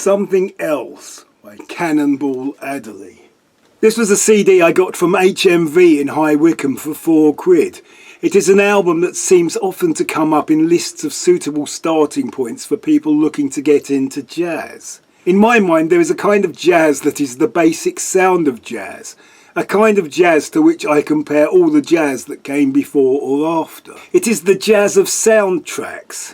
Something Else by Cannonball Adderley. This was a CD I got from HMV in High Wycombe for £4. It is an album that seems often to come up in lists of suitable starting points for people looking to get into jazz. In my mind, there is a kind of jazz that is the basic sound of jazz, a kind of jazz to which I compare all the jazz that came before or after. It is the jazz of soundtracks.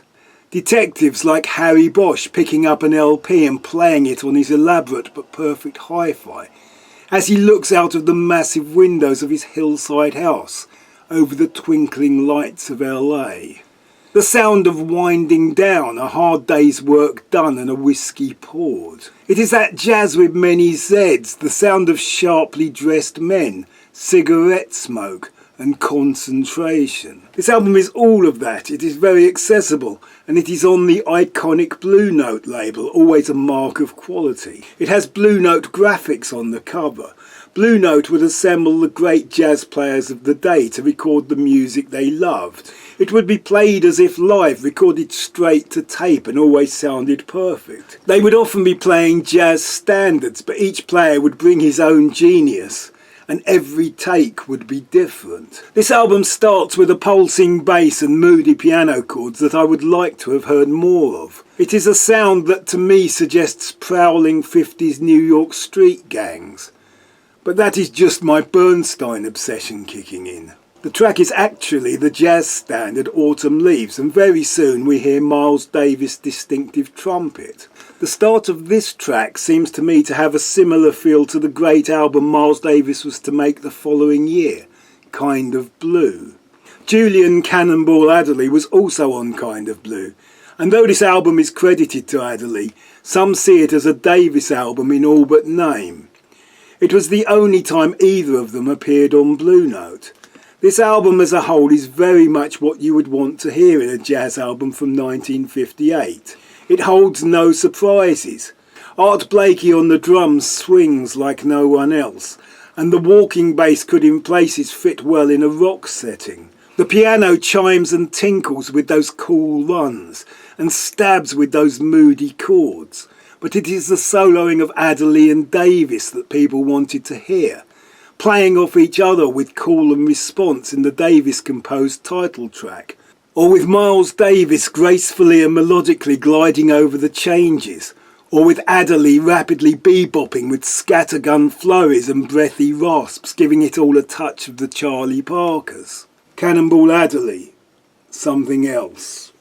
Detectives like Harry Bosch picking up an LP and playing it on his elaborate but perfect hi-fi, as he looks out of the massive windows of his hillside house over the twinkling lights of LA. The sound of winding down, a hard day's work done and a whiskey poured. It is that jazz with many Zs, the sound of sharply dressed men, cigarette smoke and concentration. This album is all of that. It is very accessible, and it is on the iconic Blue Note label, always a mark of quality. It has Blue Note graphics on the cover. Blue Note would assemble the great jazz players of the day to record the music they loved. It would be played as if live, recorded straight to tape, and always sounded perfect. They would often be playing jazz standards, but each player would bring his own genius, and every take would be different. This album starts with a pulsing bass and moody piano chords that I would like to have heard more of. It is a sound that to me suggests prowling 50s New York street gangs. But that is just my Bernstein obsession kicking in. The track is actually the jazz standard Autumn Leaves, and very soon we hear Miles Davis' distinctive trumpet. The start of this track seems to me to have a similar feel to the great album Miles Davis was to make the following year, Kind of Blue. Julian Cannonball Adderley was also on Kind of Blue, and though this album is credited to Adderley, some see it as a Davis album in all but name. It was the only time either of them appeared on Blue Note. This album as a whole is very much what you would want to hear in a jazz album from 1958. It holds no surprises. Art Blakey on the drums swings like no one else, and the walking bass could in places fit well in a rock setting. The piano chimes and tinkles with those cool runs, and stabs with those moody chords. But it is the soloing of Adderley and Davis that people wanted to hear, playing off each other with call and response in the Davis-composed title track, or with Miles Davis gracefully and melodically gliding over the changes, or with Adderley rapidly bebopping with scattergun flurries and breathy rasps, giving it all a touch of the Charlie Parkers. Cannonball Adderley, Something Else.